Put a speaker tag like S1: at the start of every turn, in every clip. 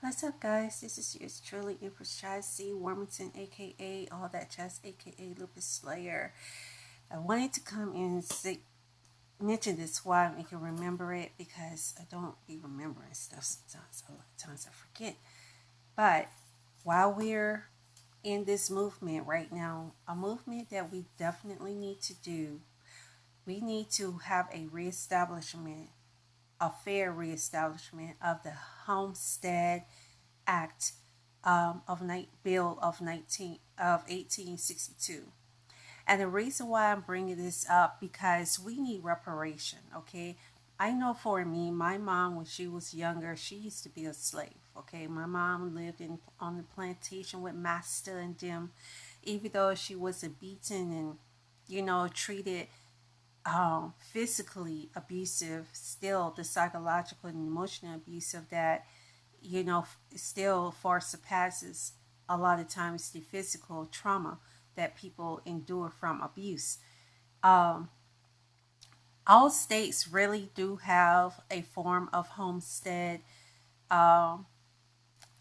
S1: What's up, guys? This is yours truly, Empress C. Warmington, aka All That Jazz, aka Lupus Slayer. I wanted to come and mention this while I can remember it because I don't be remembering stuff sometimes. A lot of times I forget. But while we're in this movement right now, a movement that we definitely need to do, we need to have a fair reestablishment of the Homestead Act Bill of 1862. And the reason why I'm bringing this up because we need reparation. Okay, I know for me, my mom when she was younger, she used to be a slave. Okay, my mom lived in on the plantation with master and them, even though she was a beaten and treated physically abusive, still the psychological and emotional abuse of that, still far surpasses a lot of times the physical trauma that people endure from abuse. Um, all states really do have a form of homestead um,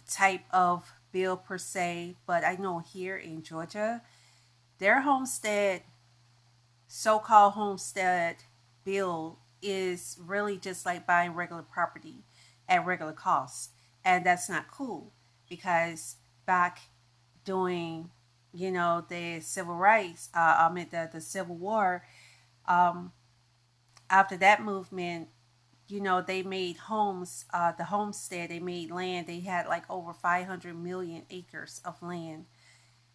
S1: type of bill per se, but I know here in Georgia, their so-called homestead bill is really just like buying regular property at regular cost, and that's not cool because back during the civil rights, the Civil War, um, after that movement, they made homes, the homestead, they made land. They had like over 500 million acres of land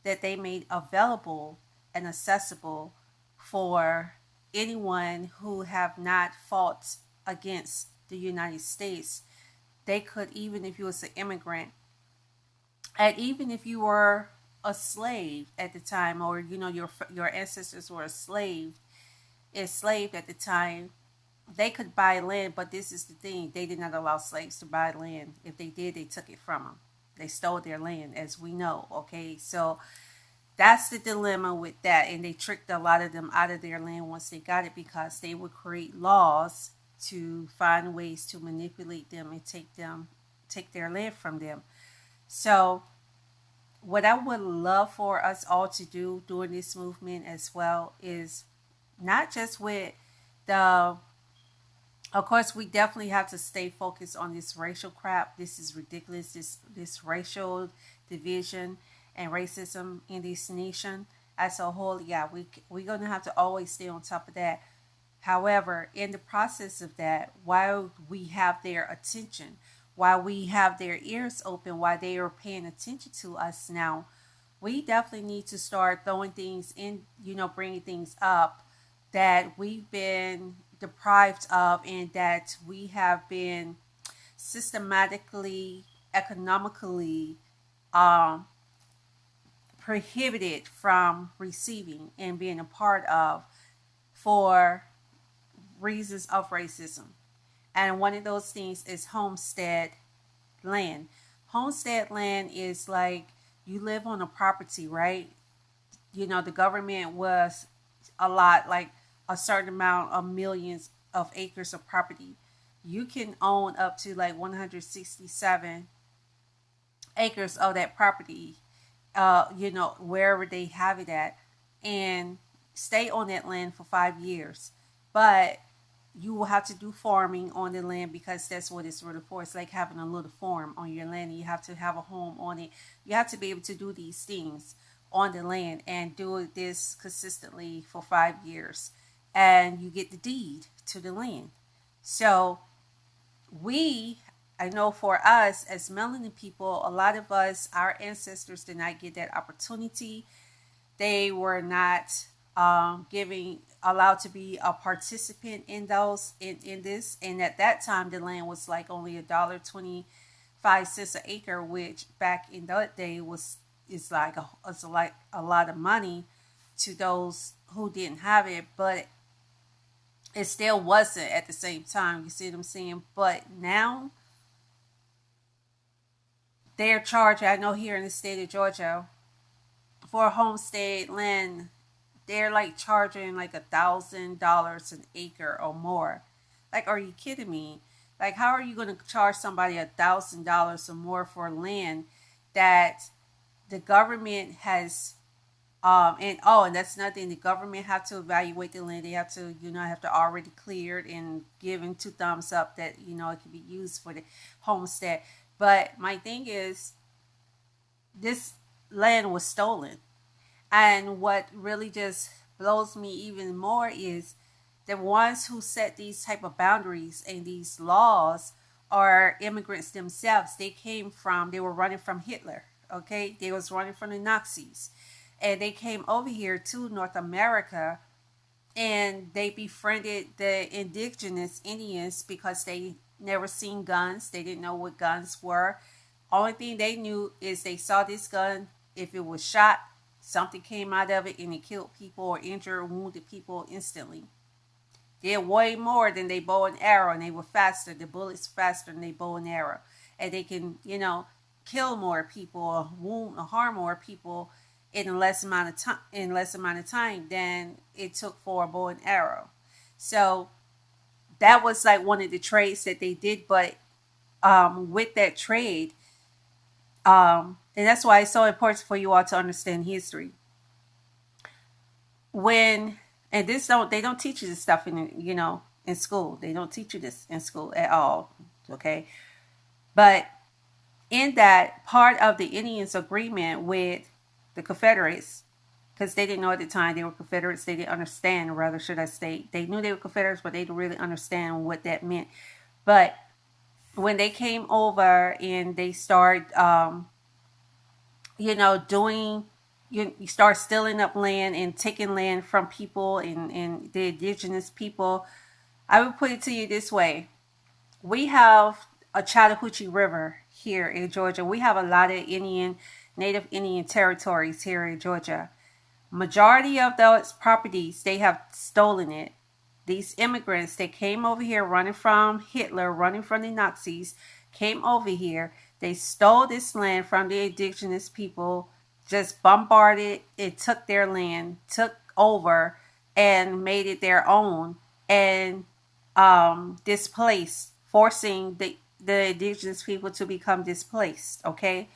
S1: that they made available and accessible for anyone who have not fought against the United States. They could, even if you was an immigrant, and even if you were a slave at the time, or your ancestors were enslaved at the time, they could buy land. But this is the thing: they did not allow slaves to buy land. If they did, they took it from them. They stole their land, as we know. Okay, so that's the dilemma with that, and they tricked a lot of them out of their land once they got it because they would create laws to find ways to manipulate them and take their land from them. So what I would love for us all to do during this movement as well is not just with the, of course, we definitely have to stay focused on this racial crap. This is ridiculous. This racial division and racism in this nation as a whole. Yeah, we're gonna have to always stay on top of that. However, in the process of that, while we have their attention, while we have their ears open, while they are paying attention to us now, we definitely need to start throwing things in, bringing things up that we've been deprived of and that we have been systematically, economically um, prohibited from receiving and being a part of for reasons of racism. And one of those things is homestead land. Homestead land is like you live on a property, right? The government was a lot, like a certain amount of millions of acres of property. You can own up to like 167 acres of that property, wherever they have it at, and stay on that land for 5 years. But you will have to do farming on the land because that's what it's really for. It's like having a little farm on your land, and you have to have a home on it. You have to be able to do these things on the land and do this consistently for 5 years, and you get the deed to the land. So we, I know for us as melanin people, a lot of us, our ancestors did not get that opportunity. They were not giving allowed to be a participant in this. And at that time, the land was like only $1.25 an acre, which back in that day like a lot of money to those who didn't have it, but it still wasn't at the same time. You see what I'm saying? But now they're charging. I know here in the state of Georgia for homestead land, they're like charging like $1,000 an acre or more. Like, are you kidding me? Like, how are you going to charge somebody $1,000 or more for land that the government has and that's nothing. The government have to evaluate the land. They have to, have to already cleared and given two thumbs up that it can be used for the homestead. But my thing is, this land was stolen, and what really just blows me even more is the ones who set these type of boundaries and these laws are immigrants themselves. They were running from Hitler. Okay, they was running from the Nazis, and they came over here to North America, and they befriended the indigenous Indians because they never seen guns. They didn't know what guns were. Only thing they knew is they saw this gun. If it was shot, something came out of it and it killed people or injured or wounded people instantly. They're way more than they bow and arrow, and they were faster. The bullets faster than they bow and arrow, and they can, kill more people or wound or harm more people in a less amount of time than it took for a bow and arrow. So that was like one of the trades that they did. But with that trade, and that's why it's so important for you all to understand history. When and this don't they don't teach you this stuff in school. They don't teach you this in school at all. Okay, but in that part of the Indians' agreement with the Confederates, because they didn't know at the time they were Confederates. They didn't understand, rather should I say. They knew they were Confederates, but they didn't really understand what that meant. But when they came over and they started, doing, you start stealing up land and taking land from people and the indigenous people. I would put it to you this way. We have a Chattahoochee River here in Georgia. We have a lot of Native Indian territories here in Georgia. Majority of those properties, they have stolen it. These immigrants, they came over here running from Hitler, running from the Nazis, came over here. They stole this land from the indigenous people, just bombarded it, took their land, took over, and made it their own, and displaced, forcing the indigenous people to become displaced. Okay,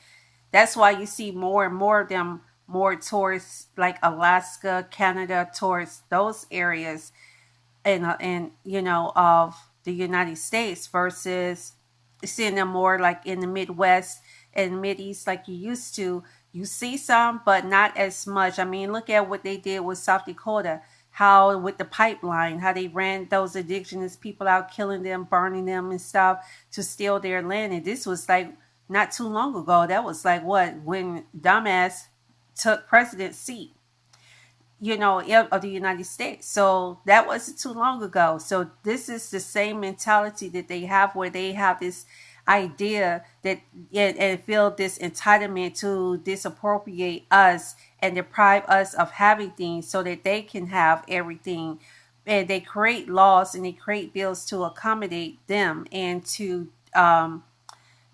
S1: that's why you see more and more of them more towards like Alaska, Canada, towards those areas, and of the United States, versus seeing them more like in the Midwest and Mideast like you used to. You see some, but not as much. I mean, look at what they did with South Dakota. How with the pipeline, how they ran those indigenous people out, killing them, burning them and stuff to steal their land. And this was like not too long ago. That was like when dumbass took president's seat, of the United States. So that wasn't too long ago. So this is the same mentality that they have, where they have this idea that and feel this entitlement to disappropriate us and deprive us of having things so that they can have everything. And they create laws and they create bills to accommodate them and to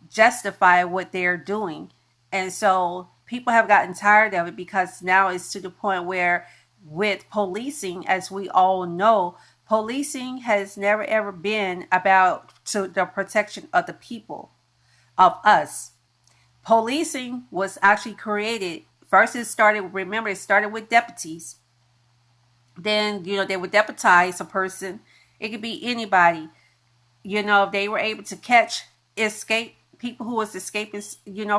S1: justify what they're doing. And so people have gotten tired of it, because now it's to the point where with policing, as we all know, policing has never ever been about to the protection of the people, of us. Policing was actually created first. It started with deputies. Then they would deputize a person. It could be anybody. If they were able to catch escape people who was escaping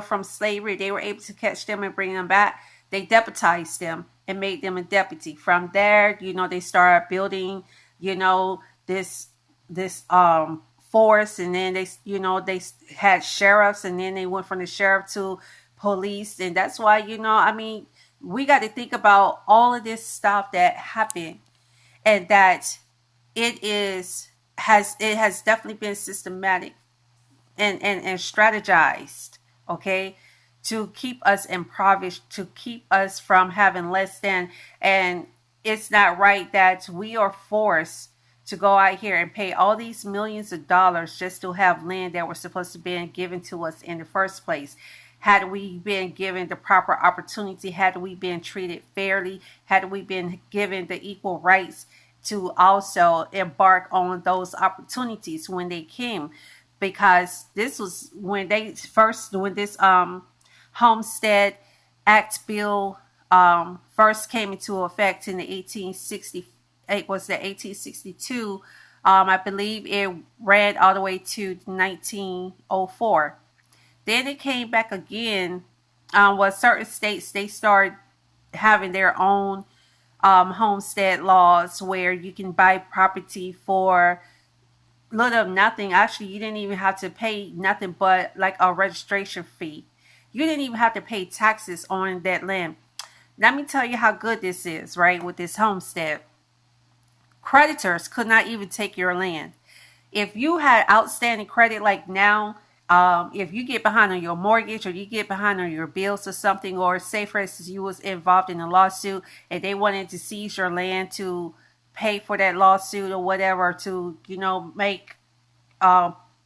S1: from slavery, they were able to catch them and bring them back. They deputized them and made them a deputy. From there, they started building this force, and then they had sheriffs, and then they went from the sheriff to police. And that's why we got to think about all of this stuff that happened, and that it has definitely been systematic and strategized, okay, to keep us impoverished, to keep us from having less than. And it's not right that we are forced to go out here and pay all these millions of dollars just to have land that was supposed to be given to us in the first place. Had we been given the proper opportunity, had we been treated fairly, had we been given the equal rights to also embark on those opportunities when they came, because this was when they first, when this Homestead Act bill first came into effect in the 1860. It was the 1862. I believe it ran all the way to 1904. Then it came back again. Certain states, they started having their own homestead laws where you can buy property for little of nothing. Actually, you didn't even have to pay nothing but like a registration fee. You didn't even have to pay taxes on that land. Let me tell you how good this is, right? With this homestead, creditors could not even take your land. If you had outstanding credit, like now, if you get behind on your mortgage or you get behind on your bills or something, or say for instance you was involved in a lawsuit and they wanted to seize your land to pay for that lawsuit or whatever, to make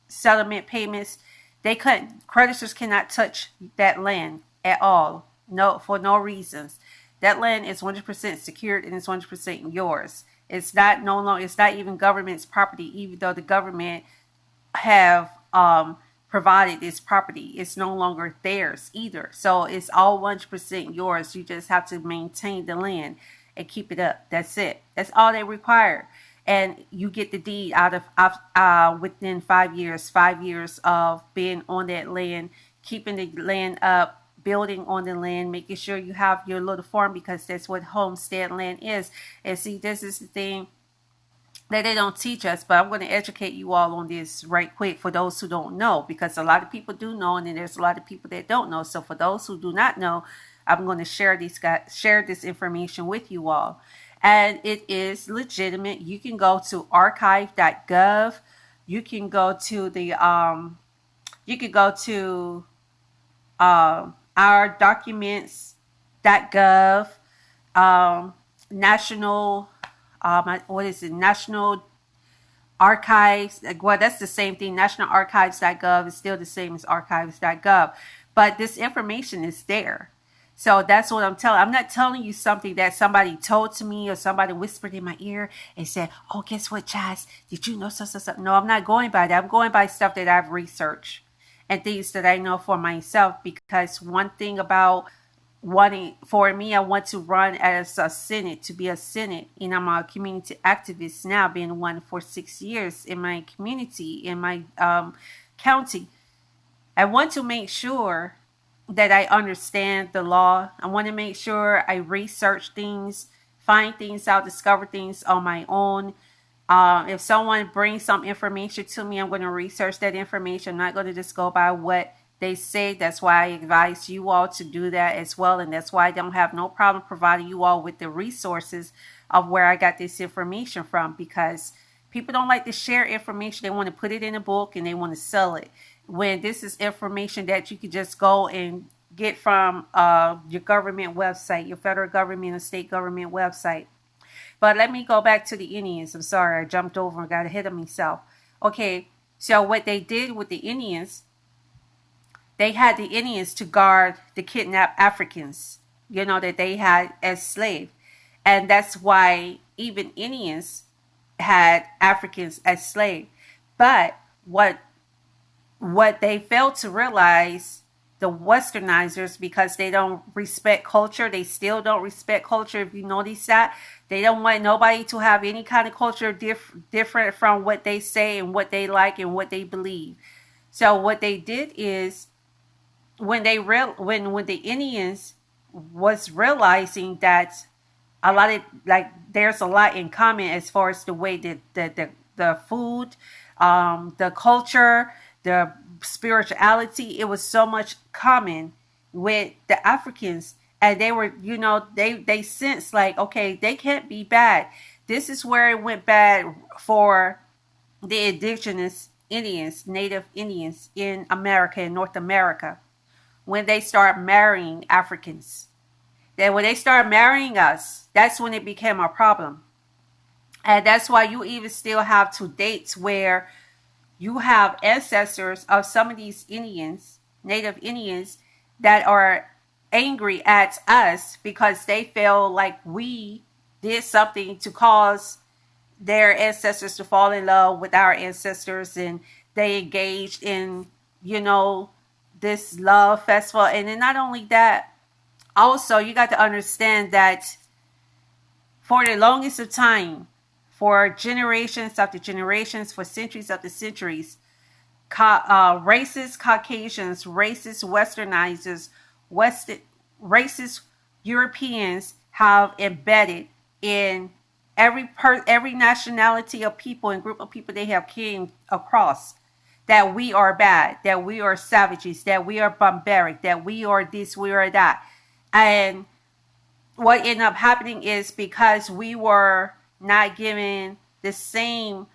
S1: settlement payments, they couldn't. Creditors cannot touch that land at all. No, for no reasons. That land is 100% secured and it's 100% yours. It's not no longer. It's not even government's property, even though the government have provided this property. It's no longer theirs either. So it's all 100% yours. You just have to maintain the land and keep it up. That's it. That's all they require. And you get the deed out of within 5 years. 5 years of being on that land, keeping the land up, building on the land, making sure you have your little farm, because that's what homestead land is. And see, this is the thing that they don't teach us, but I'm going to educate you all on this right quick for those who don't know, because a lot of people do know, and then there's a lot of people that don't know. So for those who do not know, I'm going to share this information with you all. And it is legitimate. You can go to archive.gov. You can go to the our documents.gov, national, what is it? National Archives. Well, that's the same thing. National Archives.gov is still the same as archives.gov, but this information is there. So that's what I'm telling. I'm not telling you something that somebody told to me or somebody whispered in my ear and said, "Oh, guess what, Chaz? Did you know so?" No, I'm not going by that. I'm going by stuff that I've researched and things that I know for myself. Because one thing about for me, I want to run as a Senate, to be a Senate, and I'm a community activist now, being one for 6 years in my community, in my county. I want to make sure that I understand the law. I want to make sure I research things, find things out, discover things on my own. If someone brings some information to me, I'm going to research that information. I'm not going to just go by what they say. That's why I advise you all to do that as well. And that's why I don't have no problem providing you all with the resources of where I got this information from, because people don't like to share information. They want to put it in a book and they want to sell it, when this is information that you could just go and get from your government website, your federal government or state government website. But let me go back to the Indians. I'm sorry, I jumped over and got ahead of myself. Okay, so what they did with the Indians, they had the Indians to guard the kidnapped Africans, that they had as slaves. And that's why even Indians had Africans as slaves. But what they failed to realize, the westernizers, because they don't respect culture, they still don't respect culture. If you notice that, they don't want nobody to have any kind of culture different from what they say and what they like and what they believe. So what they did is, when the Indians was realizing that a lot of, there's a lot in common as far as the way that the food, the culture, the spirituality, it was so much common with the Africans. And they were, they sensed like, okay, they can't be bad. This is where it went bad for the indigenous Indians, native Indians in America, in North America, when they start marrying Africans. Then when they start marrying us, that's when it became a problem. And that's why you even still have to dates where you have ancestors of some of these Indians, native Indians, that are angry at us because they feel like we did something to cause their ancestors to fall in love with our ancestors, and they engaged in, you know, this love festival. And then not only that, also you got to understand that for the longest of time, for generations after generations, for centuries after centuries, racist Caucasians, racist Westernizers, West, racist Europeans have embedded in every nationality of people and group of people they have came across, that we are bad, that we are savages, that we are barbaric, that we are this, we are that. And what ended up happening is because we were not given the same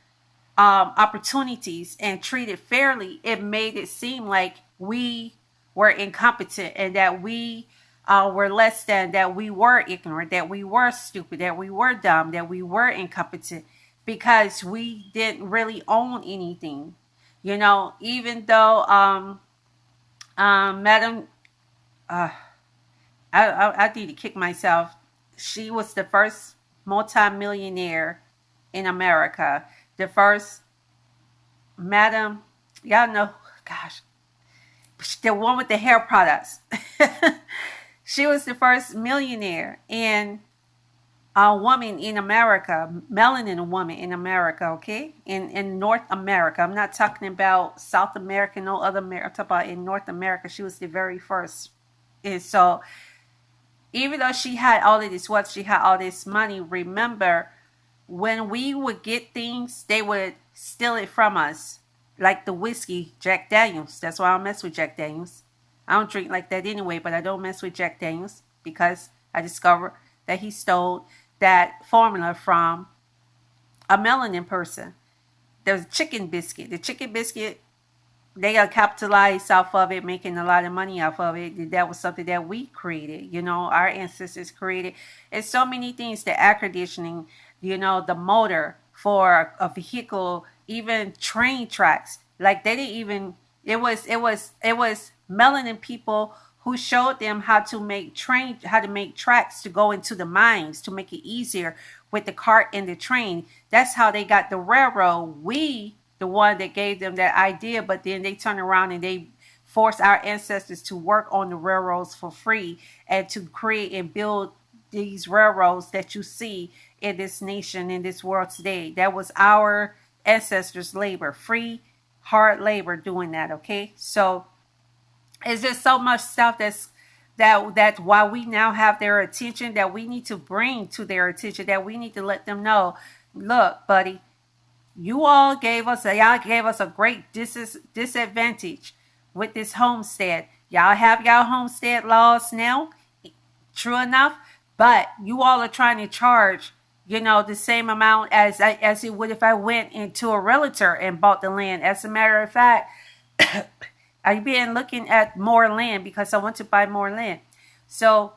S1: opportunities and treated fairly, it made it seem like we were incompetent and that we were less than, that we were ignorant, that we were stupid, that we were dumb, that we were incompetent, because we didn't really own anything. You know, even though Madam, I need to kick myself. She was the first multimillionaire in America. The first Madam, y'all know, gosh, the one with the hair products. She was the first millionaire and a woman in America, melanin woman in America, okay? In North America. I'm not talking about South America, no other America. I'm talking about in North America. She was the very first. And so even though she had all of this wealth, she had all this money, remember, when we would get things, they would steal it from us. Like the whiskey, Jack Daniels. That's why I don't mess with Jack Daniels. I don't drink like that anyway, but I don't mess with Jack Daniels because I discovered that he stole that formula from a melanin person. There's chicken biscuit. The chicken biscuit, they got capitalized off of it, making a lot of money off of it. That was something that we created, you know, our ancestors created. And so many things, the air conditioning, you know, the motor for a vehicle, even train tracks. Like they didn't even, it was melanin people who showed them how to make tracks to go into the mines to make it easier with the cart and the train. That's how they got the railroad. We, the one that gave them that idea, but then they turn around and they force our ancestors to work on the railroads for free and to create and build these railroads that you see in this nation, in this world today. That was our ancestors' labor, free, hard labor doing that, okay? So it's just so much stuff that's why we now have their attention, that we need to bring to their attention, that we need to let them know, look, buddy, y'all gave us a great disadvantage with this homestead. Y'all have y'all homestead laws now, true enough, but you all are trying to charge, you know, the same amount as it would if I went into a realtor and bought the land. As a matter of fact, I've been looking at more land because I want to buy more land. So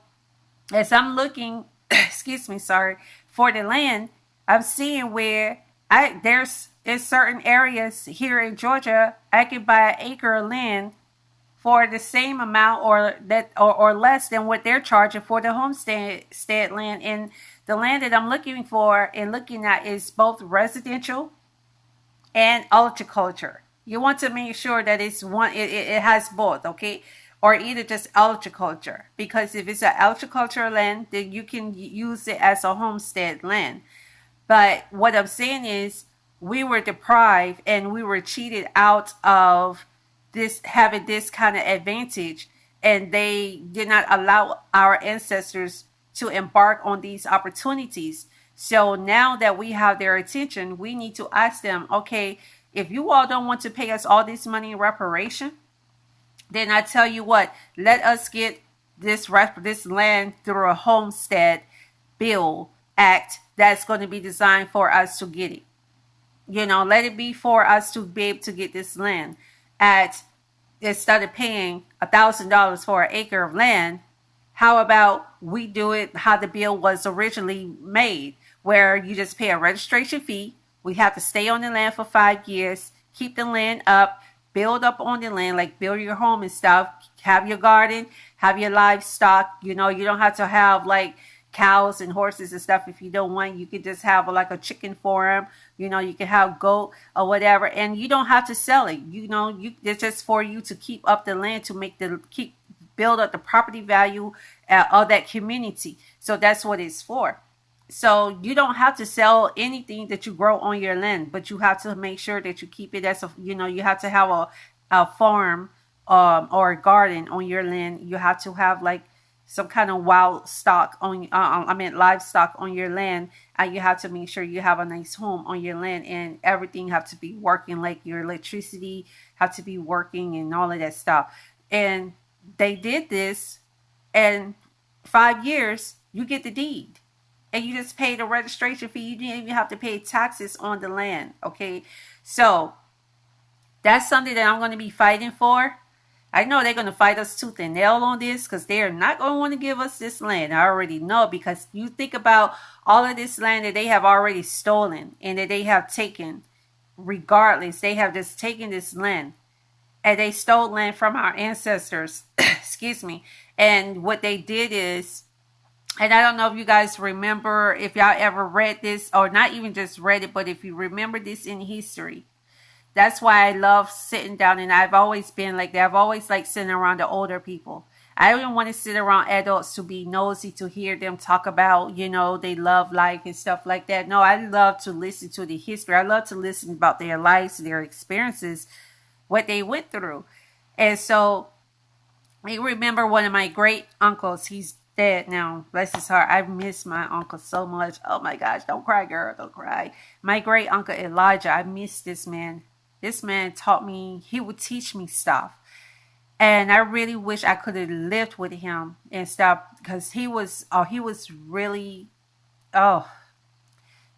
S1: as I'm looking, excuse me, sorry, for the land, I'm seeing where there's in certain areas here in Georgia, I can buy an acre of land for the same amount or less than what they're charging for the homestead land. And the land that I'm looking for and looking at is both residential and horticulture. You want to make sure that it's one, it has both, okay? Or either just horticulture. Because if it's an horticulture land, then you can use it as a homestead land. But what I'm saying is we were deprived and we were cheated out of this, having this kind of advantage, and they did not allow our ancestors to embark on these opportunities. So now that we have their attention, we need to ask them, okay, if you all don't want to pay us all this money in reparation, then I tell you what, let us get this land through a homestead bill act that's going to be designed for us to get it. You know, let it be for us to be able to get this land. Instead of paying $1,000 for an acre of land, how about we do it how the bill was originally made, where you just pay a registration fee. We have to stay on the land for 5 years, keep the land up, build up on the land, like build your home and stuff, have your garden, have your livestock. You know, you don't have to have like, cows and horses and stuff. If you don't want, you could just have like a chicken farm. You can have goat or whatever, and you don't have to sell it. It's just for you to keep up the land, to keep build up the property value of that community. So that's what it's for. So you don't have to sell anything that you grow on your land, but you have to make sure that you keep it as you have to have a farm, or a garden on your land. You have to have like some kind of wild stock livestock on your land, and you have to make sure you have a nice home on your land, and everything have to be working, like your electricity have to be working and all of that stuff. And they did this, and 5 years you get the deed, and you just pay the registration fee. You didn't even have to pay taxes on the land. Okay, so that's something that I'm going to be fighting for. I know they're going to fight us tooth and nail on this, because they're not going to want to give us this land. I already know, because you think about all of this land that they have already stolen and that they have taken. Regardless, they have just taken this land, and they stole land from our ancestors. Excuse me. And what they did is, and I don't know if you guys remember, if y'all ever read this, or not even just read it, but if you remember this in history. That's why I love sitting down, and I've always been like that. I've always liked sitting around the older people. I don't want to sit around adults to be nosy, to hear them talk about, they love life and stuff like that. No, I love to listen to the history. I love to listen about their lives, their experiences, what they went through. And so I remember one of my great uncles. He's dead now, bless his heart. I miss my uncle so much. Oh my gosh, don't cry, girl, don't cry. My great uncle Elijah, I miss this man. This man taught me, he would teach me stuff. And I really wish I could have lived with him and stuff, because he was really, the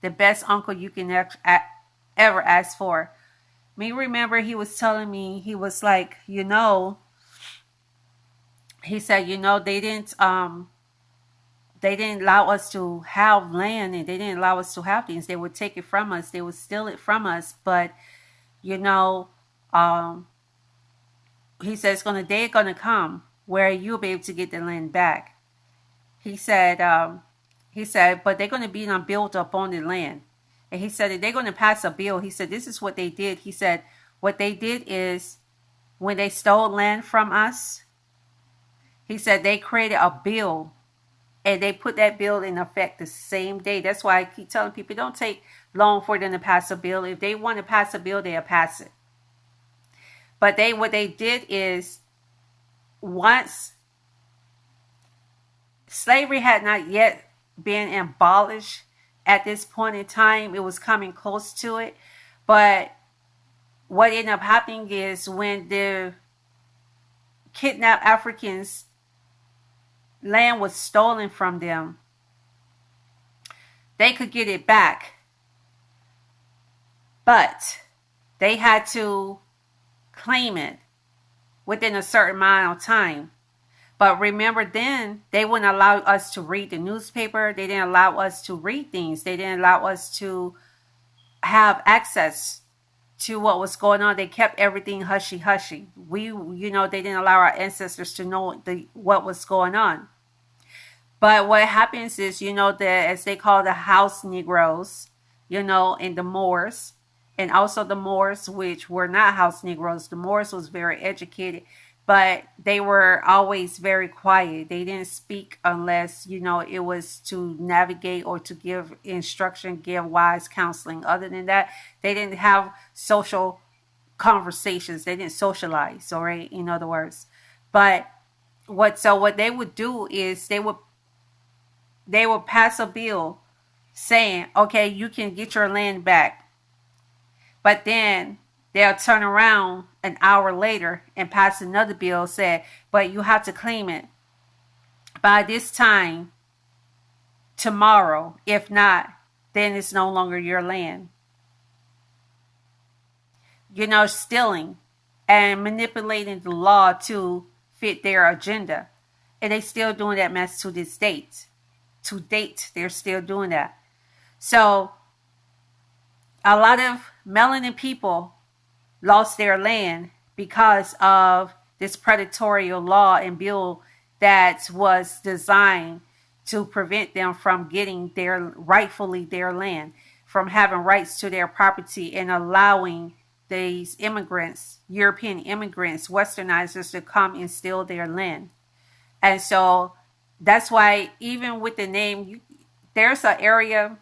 S1: best uncle you can ever ask for. Me remember he was telling me, he was like, he said, they didn't allow us to have land, and they didn't allow us to have things. They would take it from us. They would steal it from us. But he says, a day gonna come where you'll be able to get the land back. He said, but they're gonna be built up on the land. And he said that they're gonna pass a bill. He said, this is what they did. He said, what they did is, when they stole land from us, he said they created a bill, and they put that bill in effect the same day. That's why I keep telling people, don't take long for them to pass a bill. If they want to pass a bill, they'll pass it. But what they did is, once slavery had not yet been abolished at this point in time, it was coming close to it. But what ended up happening is, when the kidnapped Africans' land was stolen from them, they could get it back, but they had to claim it within a certain amount of time. But remember, then they wouldn't allow us to read the newspaper. They didn't allow us to read things. They didn't allow us to have access to what was going on. They kept everything hushy. They didn't allow our ancestors to know what was going on. But what happens is, that, as they call the house Negroes, and the Moors, and also the Moors, which were not house Negroes. The Moors was very educated, but they were always very quiet. They didn't speak unless, it was to navigate or to give instruction, give wise counseling. Other than that, they didn't have social conversations. They didn't socialize, all right, in other words. But what they would do is, they would pass a bill saying, okay, you can get your land back. But then they'll turn around an hour later and pass another bill saying, but you have to claim it by this time tomorrow. If not, then it's no longer your land. Stealing and manipulating the law to fit their agenda. And they still doing that mess to this date. To date, they're still doing that. So a lot of melanin people lost their land because of this predatory law and bill that was designed to prevent them from getting rightfully their land, from having rights to their property, and allowing these immigrants, European immigrants, westernizers, to come and steal their land. And so that's why, even with the name, there's an area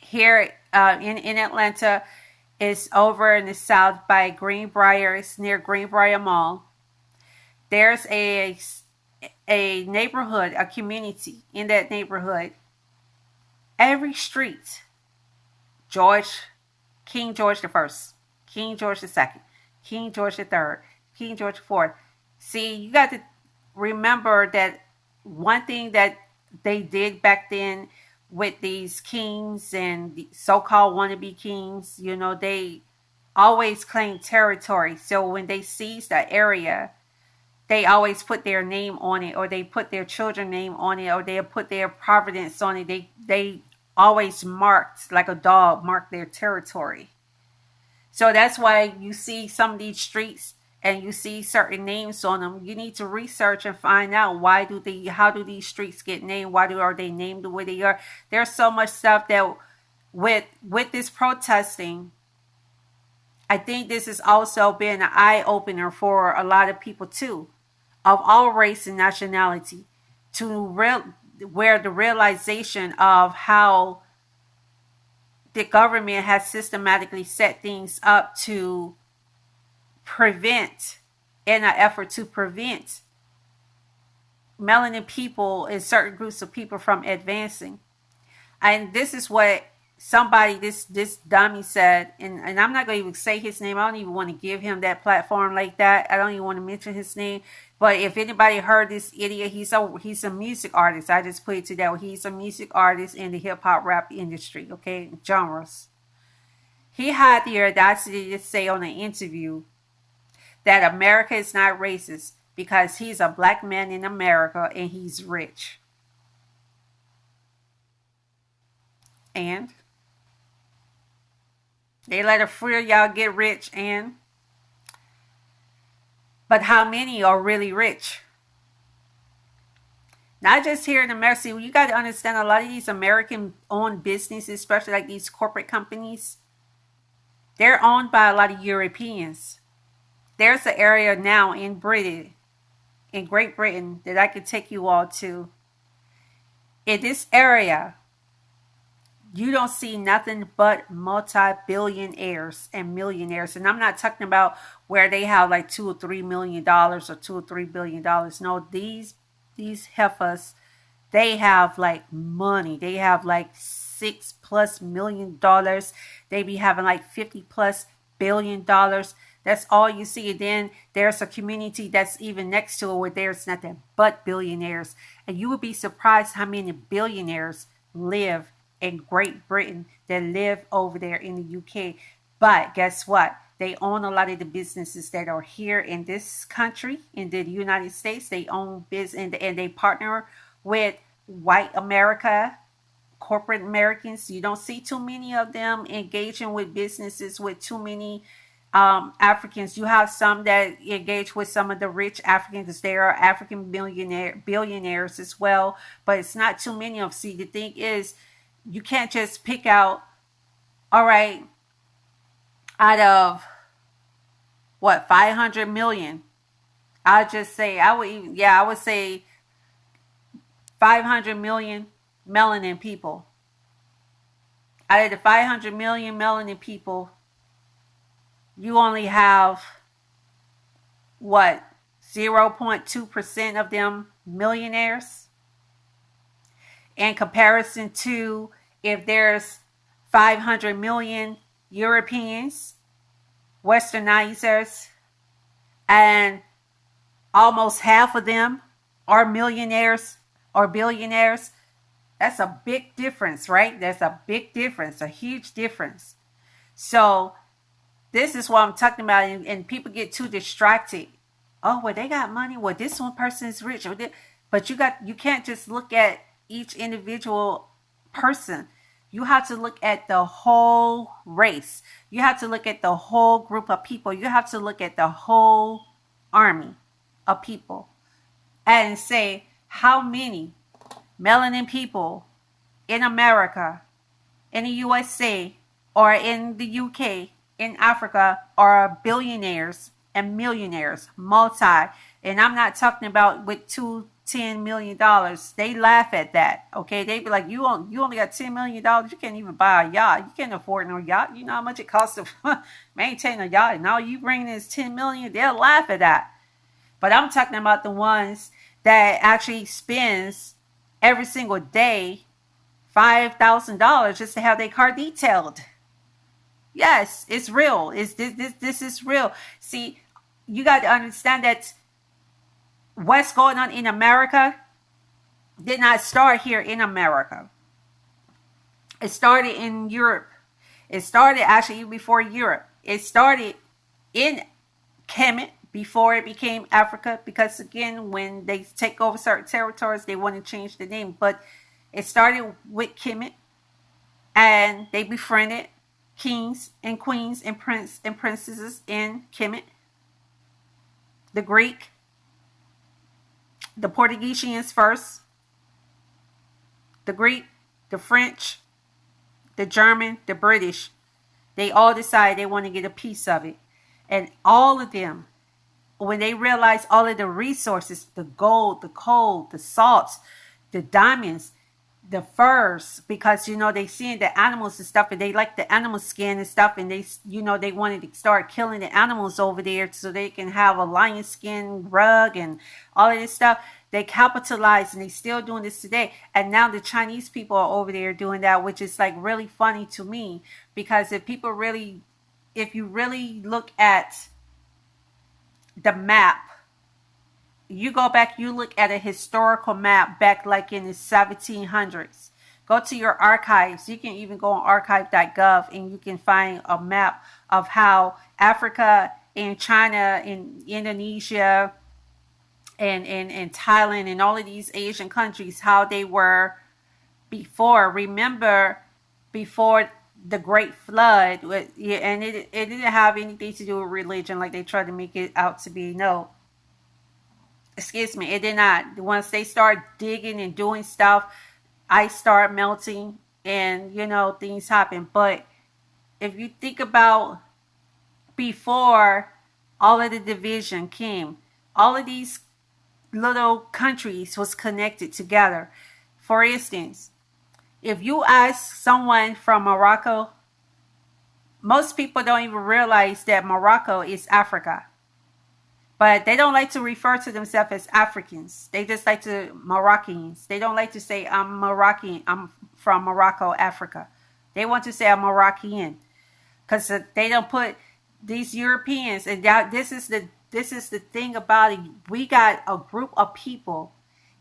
S1: here in Atlanta. It's over in the south by Greenbrier. It's near Greenbrier Mall. There's a neighborhood, a community in that neighborhood. Every street, George, King George the First, King George the Second, King George the Third, King George the Fourth. See, you got to remember that one thing that they did back then with these kings and the so-called wannabe kings, they always claimed territory. So when they seized the area, they always put their name on it, or they put their children's name on it, or they put their providence on it. They always marked, like a dog, marked their territory. So that's why you see some of these streets and you see certain names on them. You need to research and find out how do these streets get named? Are they named the way they are? There's so much stuff that with this protesting, I think this has also been an eye opener for a lot of people too, of all race and nationality, where the realization of how the government has systematically set things up to prevent, in an effort to prevent melanin people and certain groups of people from advancing. And this is what this dummy said, and I'm not going to even say his name. I don't even want to give him that platform like that. I don't even want to mention his name. But if anybody heard this idiot, he's a music artist. I just put it to that. He's a music artist in the hip hop rap industry, okay, genres. He had the audacity to say on an interview that America is not racist because he's a black man in America and he's rich. And they let a few of y'all get rich, but how many are really rich? Not just here in America. See, you got to understand, a lot of these American-owned businesses, especially like these corporate companies, they're owned by a lot of Europeans. There's an area now in Great Britain, that I could take you all to. In this area, you don't see nothing but multi-billionaires and millionaires. And I'm not talking about where they have like $2 or $3 million or $2 or $3 billion. No, these heifers, they have like money. They have like $6+ million. They be having like $50+ billion. That's all you see. And then there's a community that's even next to it where there's nothing but billionaires. And you would be surprised how many billionaires live in Great Britain, that live over there in the UK. But guess what? They own a lot of the businesses that are here in this country, in the United States. They own business, and they partner with white America, corporate Americans. You don't see too many of them engaging with businesses with too many Africans. You have some that engage with some of the rich Africans, because there are African billionaires as well, but it's not too many of them. See, the thing is, you can't just pick out, all right, out of what, 500 million. I would say 500 million melanin people. Out of the 500 million melanin people, you only have what, 0.2% of them millionaires, in comparison to if there's 500 million Europeans, westernizers, and almost half of them are millionaires or billionaires. That's a big difference, right? That's a big difference, a huge difference. So this is what I'm talking about, and people get too distracted. Oh, well, they got money. Well, this one person is rich. But you can't just look at each individual person. You have to look at the whole race. You have to look at the whole group of people. You have to look at the whole army of people and say how many melanin people in America, in the USA, or in the UK, in Africa, are billionaires and millionaires, multi. And I'm not talking about with $10 million. They laugh at that. Okay, they be like, you only got $10 million. You can't even buy a yacht. You can't afford no yacht. You know how much it costs to maintain a yacht. And all you bring is $10 million. They'll laugh at that. But I'm talking about the ones that actually spends every single day $5,000 just to have their car detailed. Yes, it's real. This is real. See, you got to understand that what's going on in America did not start here in America. It started in Europe. It started actually before Europe. It started in Kemet before it became Africa, because again, when they take over certain territories, they want to change the name. But it started with Kemet, and they befriended kings and queens and princesses in Kemet. The Greek, the Portuguese first, the Greek, the French, the German, the British. They all decided they want to get a piece of it. And all of them, when they realized all of the resources, the gold, the coal, the salts, the diamonds, the furs, because they seen the animals and stuff, and they like the animal skin and stuff, and they wanted to start killing the animals over there so they can have a lion skin rug and all of this stuff. They capitalized, and they still doing this today. And now the Chinese people are over there doing that, which is like really funny to me, because if you really look at the map, you go back, you look at a historical map back like in the 1700s. Go to your archives. You can even go on archive.gov and you can find a map of how Africa and China and Indonesia and Thailand and all of these Asian countries, how they were before. Remember, before the Great Flood, and it didn't have anything to do with religion like they tried to make it out to be. No. Excuse me, it did not. Once they start digging and doing stuff, ice start melting, and things happen. But if you think about before all of the division came, all of these little countries was connected together. For instance, if you ask someone from Morocco, most people don't even realize that Morocco is Africa. But they don't like to refer to themselves as Africans. They just like to Moroccans. They don't like to say, I'm Moroccan. I'm from Morocco, Africa. They want to say I'm Moroccan. Because they don't put these Europeans. And this is the thing about it. We got a group of people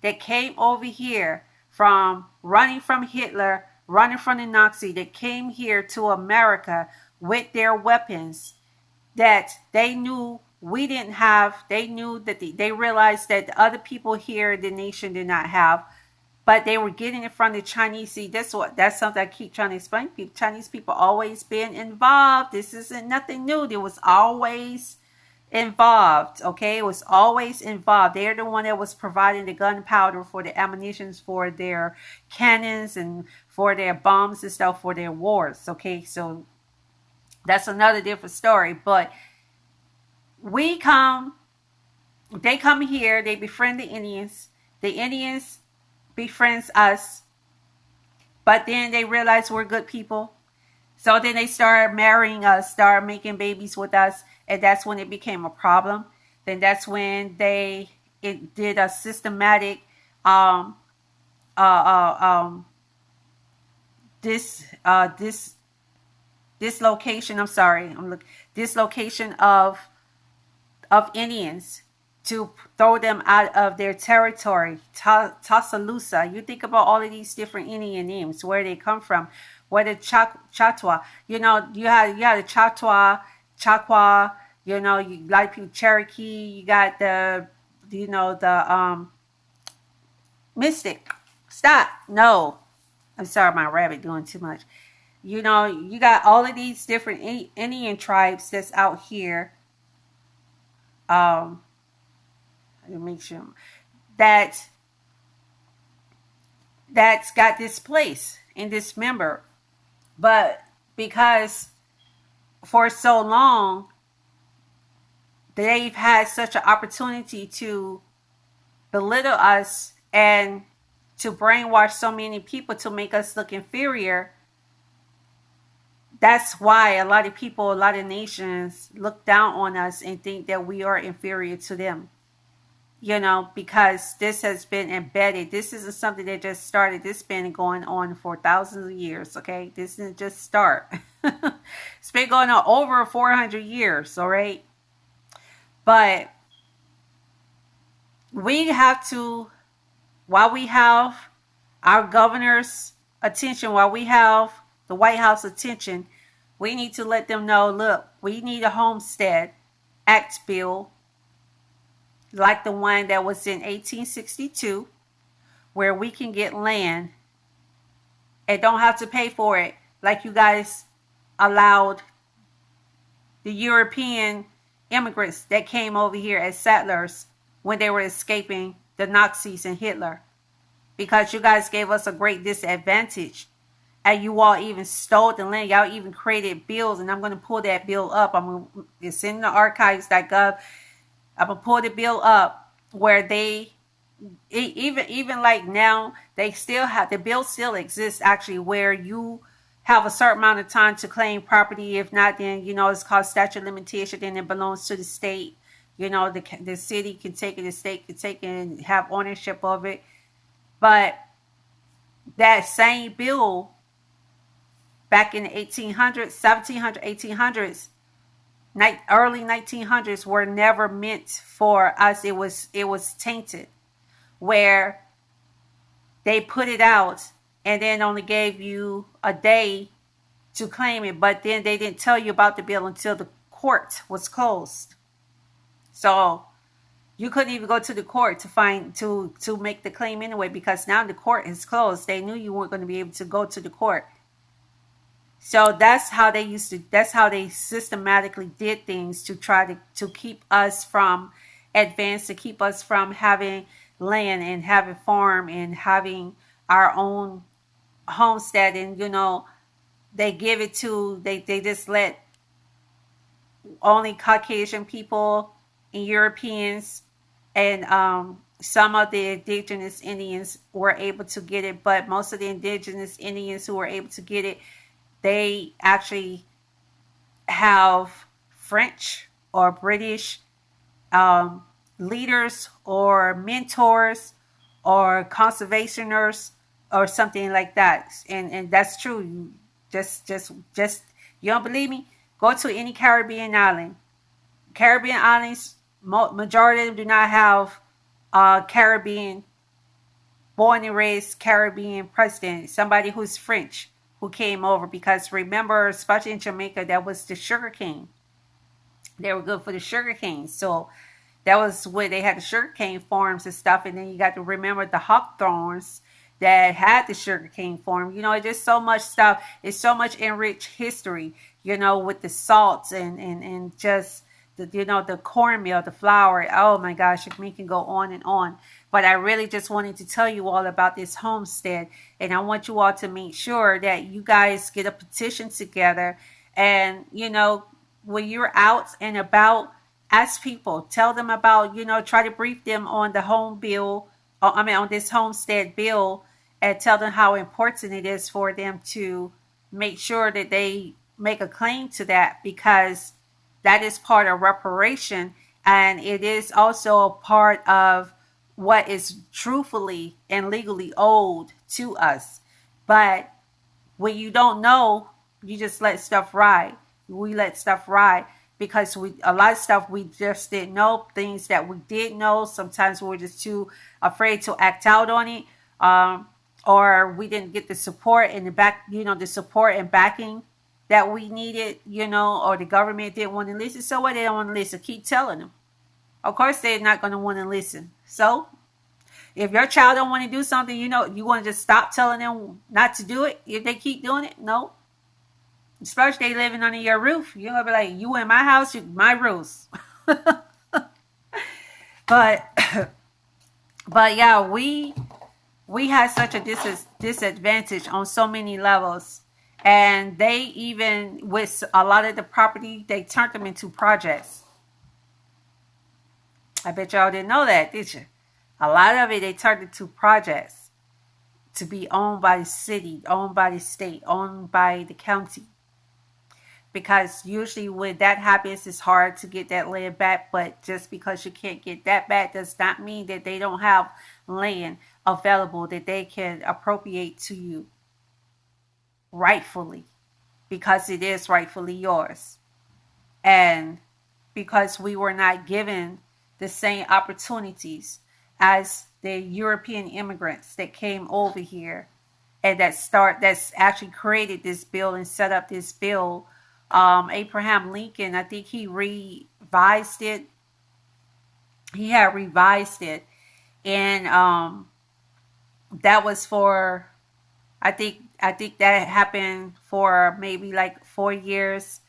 S1: that came over here from running from Hitler, running from the Nazi, that came here to America with their weapons that they knew we didn't have. They knew that they realized that the other people here in the nation did not have, but they were getting it from the Chinese. See, that's something I keep trying to explain to people. Chinese people always been involved. This isn't nothing new. There was always involved. Okay, it was always involved. They're the one that was providing the gunpowder for the ammunitions for their cannons and for their bombs and stuff for their wars. Okay, so that's another different story. But they come here, they befriend the Indians. The Indians befriends us, but then they realize we're good people. So then they start marrying us, start making babies with us, and that's when it became a problem. Then that's when it did a systematic dislocation. I'm sorry, dislocation of Indians to throw them out of their territory. Tuscaloosa. You think about all of these different Indian names, where they come from. Where the Choctaw, you had the Choctaw, you like people Cherokee. You got the Mystic. Stop. No, I'm sorry, my rabbit doing too much. You got all of these different Indian tribes that's out here. Let me make sure that that's got displaced and dismembered. But because for so long they've had such an opportunity to belittle us and to brainwash so many people to make us look inferior, that's why a lot of people, a lot of nations look down on us and think that we are inferior to them. Because this has been embedded. This isn't something that just started. This has been going on for thousands of years, okay? This didn't just start. It's been going on over 400 years, all right? But we have to, while we have our governor's attention, while we have the White House attention, we need to let them know, look, we need a Homestead Act bill like the one that was in 1862, where we can get land and don't have to pay for it like you guys allowed the European immigrants that came over here as settlers when they were escaping the Nazis and Hitler. Because you guys gave us a great disadvantage. And you all even stole the land. Y'all even created bills. And I'm going to pull that bill up. It's in the archives.gov. I'm going to pull the bill up where they, even like now, they still have, the bill still exists actually, where you have a certain amount of time to claim property. If not, then, it's called statute of limitation. Then it belongs to the state. The city can take it, the state can take it and have ownership of it. But that same bill back in the 1800s, 1700s, 1800s, early 1900s were never meant for us. It was tainted, where they put it out and then only gave you a day to claim it. But then they didn't tell you about the bill until the court was closed. So you couldn't even go to the court to make the claim anyway, because now the court is closed. They knew you weren't going to be able to go to the court. So that's how they systematically did things to try to keep us from advance, to keep us from having land and having farm and having our own homestead. And they give it to, they just let only Caucasian people and Europeans and some of the indigenous Indians were able to get it. But most of the indigenous Indians who were able to get it, they actually have French or British leaders or mentors or conservationers or something like that. And that's true. You just you don't believe me? Go to any Caribbean island. Caribbean islands, majority of them do not have Caribbean, born and raised Caribbean president, somebody who's French, who came over. Because remember, especially in Jamaica, that was the sugar cane. They were good for the sugar cane. So that was where they had the sugar cane farms and stuff. And then you got to remember the hawthorns that had the sugar cane farm. It's just so much stuff. It's so much enriched history, with the salts and just the cornmeal, the flour. Oh my gosh, we can go on and on. But I really just wanted to tell you all about this homestead. And I want you all to make sure that you guys get a petition together. And, when you're out and about, ask people, tell them about, try to brief them on the home bill, on this homestead bill, and tell them how important it is for them to make sure that they make a claim to that, because that is part of reparation, and it is also a part of what is truthfully and legally owed to us. But when you don't know, you just let stuff ride. We let stuff ride because a lot of stuff we just didn't know. Things that we did know, sometimes we were just too afraid to act out on it, or we didn't get the support and the support and backing that we needed, or the government didn't want to listen. So what? They don't want to listen. Keep telling them. Of course, they're not going to want to listen. So if your child don't want to do something, you want to just stop telling them not to do it. If they keep doing it, no. Especially they living under your roof. You're going to be like, you in my house, my rules. But yeah, we we had such a disadvantage on so many levels. And they even, with a lot of the property, they turned them into projects. I bet y'all didn't know that, did you? A lot of it, they turned into projects to be owned by the city, owned by the state, owned by the county. Because usually when that happens, it's hard to get that land back. But just because you can't get that back does not mean that they don't have land available that they can appropriate to you rightfully, because it is rightfully yours. And because we were not given the same opportunities as the European immigrants that came over here and that's actually created this bill and set up this bill. Abraham Lincoln, I think he revised it. He had revised it, and that was for, I think that happened for maybe like 4 years.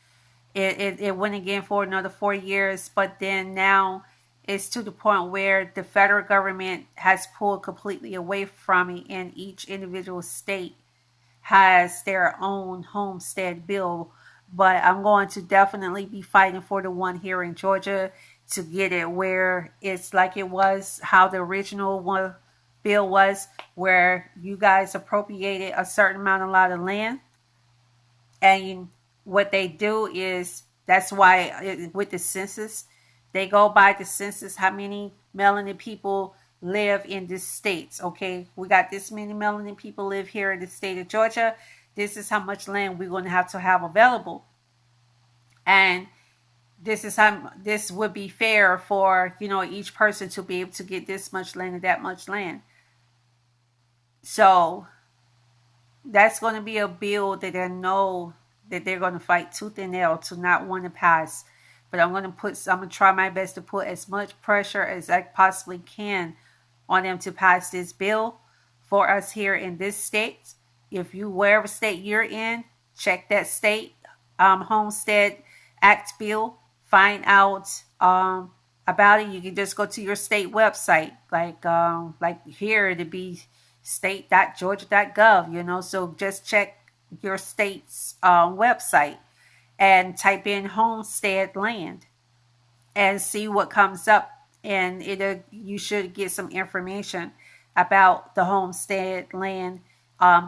S1: It went again for another 4 years, but then now it's to the point where the federal government has pulled completely away from it, and each individual state has their own homestead bill. But I'm going to definitely be fighting for the one here in Georgia to get it where it's like it was, how the original one bill was, where you guys appropriated a certain amount of lot of land. And what they do is, that's why with the census, they go by the census, how many melanin people live in this states. Okay, we got this many melanin people live here in the state of Georgia. This is how much land we're going to have available. And this would be fair for, each person to be able to get this much land and that much land. So that's going to be a bill that I know that they're going to fight tooth and nail to not want to pass. But I'm going to try my best to put as much pressure as I possibly can on them to pass this bill for us here in this state. If you, wherever state you're in, check that state Homestead Act bill. Find out about it. You can just go to your state website, like here to be state.georgia.gov. So just check your state's website and type in homestead land and see what comes up, and you should get some information about the homestead land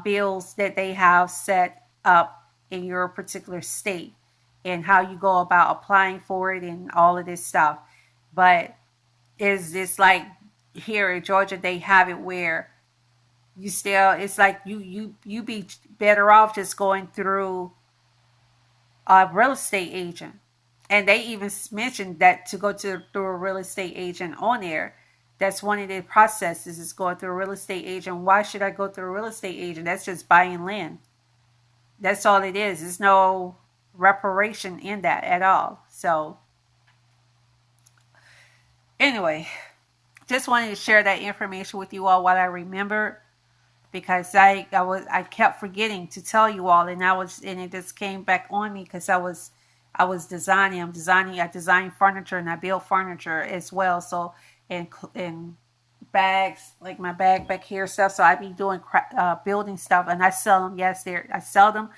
S1: bills that they have set up in your particular state, and how you go about applying for it and all of this stuff. But is this like here in Georgia, they have it where it's like you be better off just going through a real estate agent. And they even mentioned that to go through a real estate agent on there. That's one of the processes, is going through a real estate agent. Why should I go through a real estate agent? That's just buying land. That's all it is. There's no reparation in that at all. So anyway, just wanted to share that information with you all while I remember, because I kept forgetting to tell you all, and it just came back on me because I was designing. I design furniture and I build furniture as well. So and bags, like my bag back here stuff. So I be doing building stuff, and I sell them. Yes, I sell them.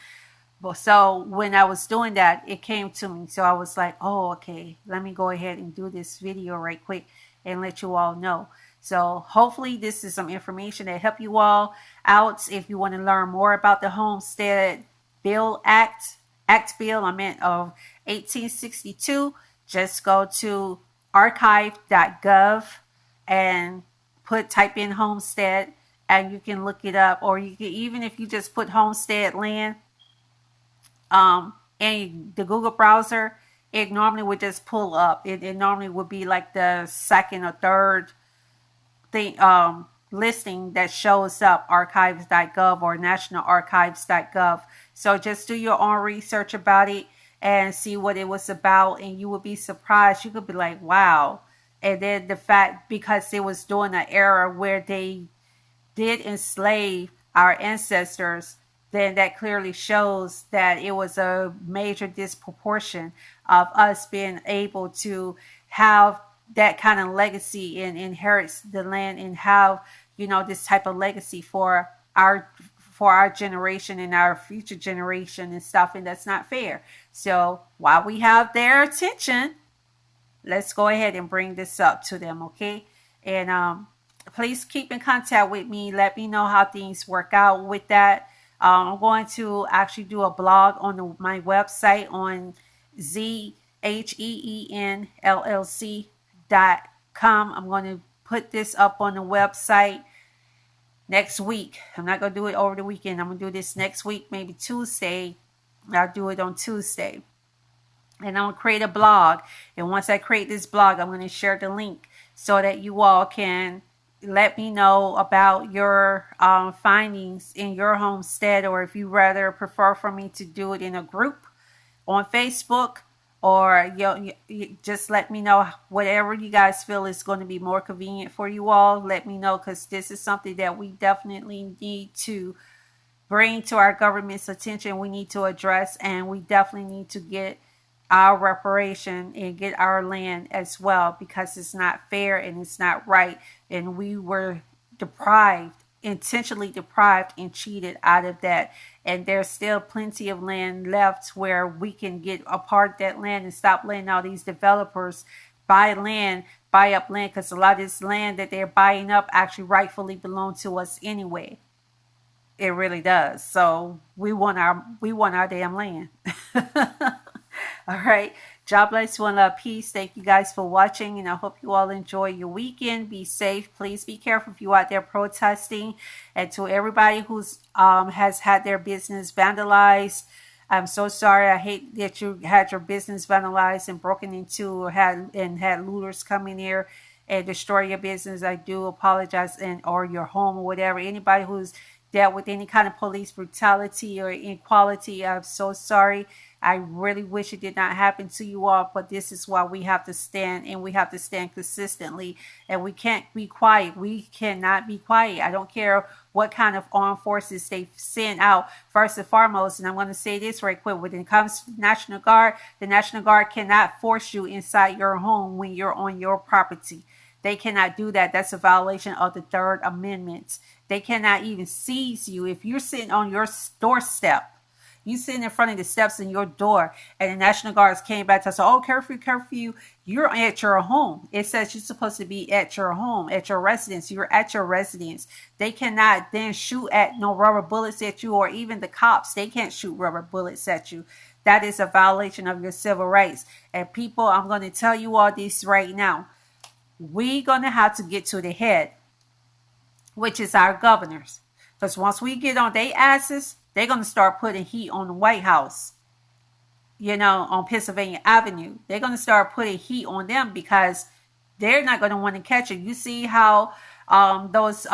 S1: But so when I was doing that, it came to me. So I was like, oh, okay, let me go ahead and do this video right quick and let you all know. So hopefully this is some information that help you all out. If you want to learn more about the Homestead Bill Act Bill, of 1862, just go to archive.gov and type in homestead, and you can look it up. Or you can, even if you just put homestead land in the Google browser, it normally would just pull up. It normally would be like the second or third thing listing that shows up, archives.gov or nationalarchives.gov. So just do your own research about it and see what it was about, and you will be surprised. You could be like, wow. And then the fact, because it was during an era where they did enslave our ancestors, then that clearly shows that it was a major disproportion of us being able to have that kind of legacy and inherits the land and have, this type of legacy for our generation and our future generation and stuff, and that's not fair. So while we have their attention, let's go ahead and bring this up to them, okay? And please keep in contact with me. Let me know how things work out with that. I'm going to actually do a blog on my website on zheenllc.com. I'm going to put this up on the website next week. I'm not going to do it over the weekend. I'm going to do this next week, maybe Tuesday. I'll do it on Tuesday. And I'm going to create a blog. And once I create this blog, I'm going to share the link so that you all can let me know about your findings in your homestead, or if you rather prefer for me to do it in a group on Facebook, or you just let me know whatever you guys feel is going to be more convenient for you all. Let me know, because this is something that we definitely need to bring to our government's attention. We need to address, and we definitely need to get our reparation and get our land as well, because it's not fair and it's not right, and we were intentionally deprived and cheated out of that. And there's still plenty of land left where we can get a part of that land and stop letting all these developers buy up land, because a lot of this land that they're buying up actually rightfully belong to us anyway. It really does. So we want our damn land. All right. God bless, one love, peace. Thank you guys for watching, and I hope you all enjoy your weekend. Be safe. Please be careful if you're out there protesting. And to everybody who's has had their business vandalized, I'm so sorry. I hate that you had your business vandalized and broken into, or had looters come in here and destroy your business. I do apologize, or your home or whatever. Anybody who's dealt with any kind of police brutality or inequality, I'm so sorry. I really wish it did not happen to you all, but this is why we have to stand, and we have to stand consistently, and we can't be quiet. We cannot be quiet. I don't care what kind of armed forces they send out, first and foremost. And I'm going to say this right quick. When it comes to the National Guard cannot force you inside your home when you're on your property. They cannot do that. That's a violation of the Third Amendment. They cannot even seize you if you're sitting on your doorstep. You sitting in front of the steps in your door, and the National Guards came back to us. Oh, curfew. You're at your home. It says you're supposed to be at your home, at your residence. You're at your residence. They cannot then shoot at no rubber bullets at you, or even the cops. They can't shoot rubber bullets at you. That is a violation of your civil rights. And people, I'm going to tell you all this right now. We're going to have to get to the head, which is our governors. Because once we get on their asses, they're going to start putting heat on the White House, on Pennsylvania Avenue. They're going to start putting heat on them, because they're not going to want to catch it. You see how those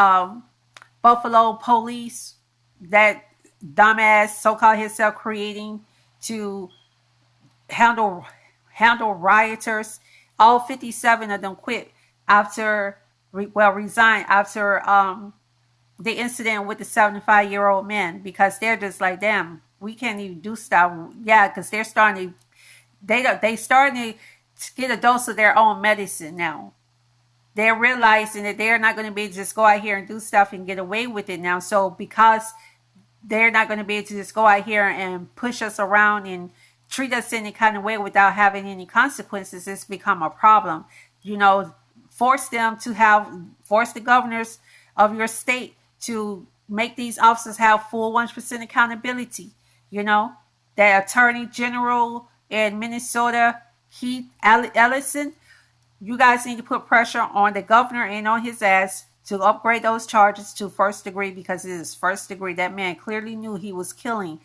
S1: Buffalo police, that dumbass so-called himself creating to handle rioters, all 57 of them quit resigned after the incident with the 75-year-old man, because they're just like, damn, we can't even do stuff. Yeah, because they're starting to get a dose of their own medicine now. They're realizing that they're not going to be able to just go out here and do stuff and get away with it now. So because they're not going to be able to just go out here and push us around and treat us any kind of way without having any consequences, it's become a problem. Force the governors of your state to make these officers have full 100% accountability. The Attorney General in Minnesota, Keith Ellison, you guys need to put pressure on the governor and on his ass to upgrade those charges to first degree, because it is first degree. That man clearly knew he was killing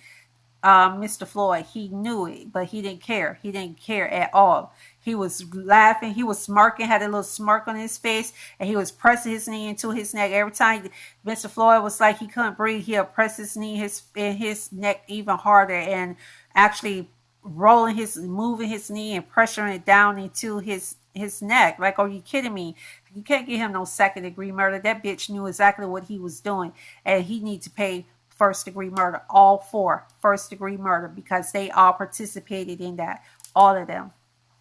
S1: Mr. Floyd. He knew it, but he didn't care. He didn't care at all. He was laughing. He was smirking, had a little smirk on his face, and he was pressing his knee into his neck. Every time Mr. Floyd was like he couldn't breathe, he'll press his knee in his neck even harder, and actually moving his knee and pressuring it down into his neck. Like, are you kidding me? You can't give him no second-degree murder. That bitch knew exactly what he was doing, and he needs to pay first-degree murder. All four first-degree murder, because they all participated in that. All of them.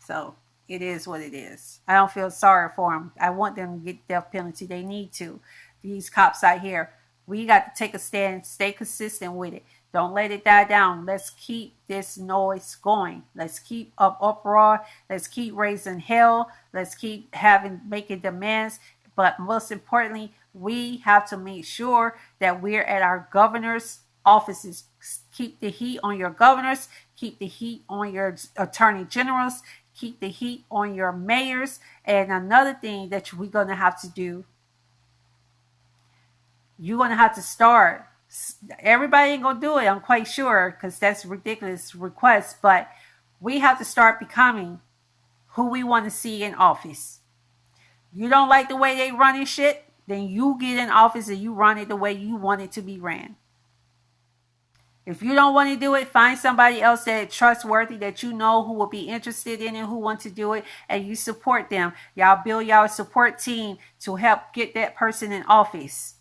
S1: So It is what it is. I don't feel sorry for them. I want them to get death penalty. They need to. These cops out here, we got to take a stand, stay consistent with it. Don't let it die down. Let's keep this noise going. Let's keep up uproar. Let's keep raising hell. Let's keep making demands. But most importantly, we have to make sure that we're at our governor's offices. Keep the heat on your governors. Keep the heat on your attorney generals. Keep the heat on your mayors. And another thing that we're going to have to do, you're going to have to start. Everybody ain't going to do it, I'm quite sure, because that's a ridiculous request. But we have to start becoming who we want to see in office. You don't like the way they running shit, then you get in office and you run it the way you want it to be ran. If you don't want to do it, find somebody else that is trustworthy, that you know who will be interested in it, who want to do it, and you support them. Y'all build y'all support team to help get that person in office.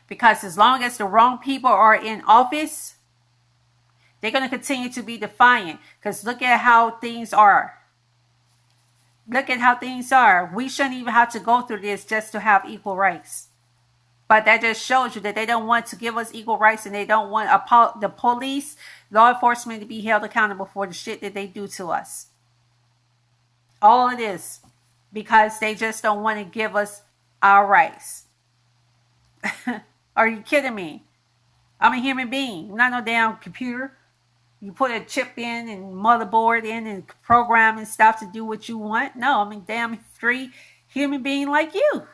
S1: Because as long as the wrong people are in office, they're going to continue to be defiant. Because look at how things are. Look at how things are. We shouldn't even have to go through this just to have equal rights. But that just shows you that they don't want to give us equal rights, and they don't want the police, law enforcement to be held accountable for the shit that they do to us. All it is. Because they just don't want to give us our rights. Are you kidding me? I'm a human being. I'm not no damn computer. You put a chip in and motherboard in and program and stuff to do what you want. No, I'm a damn free human being like you.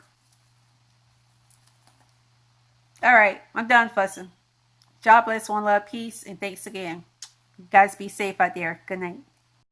S1: All right, I'm done fussing. God bless, one love, peace, and thanks again. You guys be safe out there. Good night.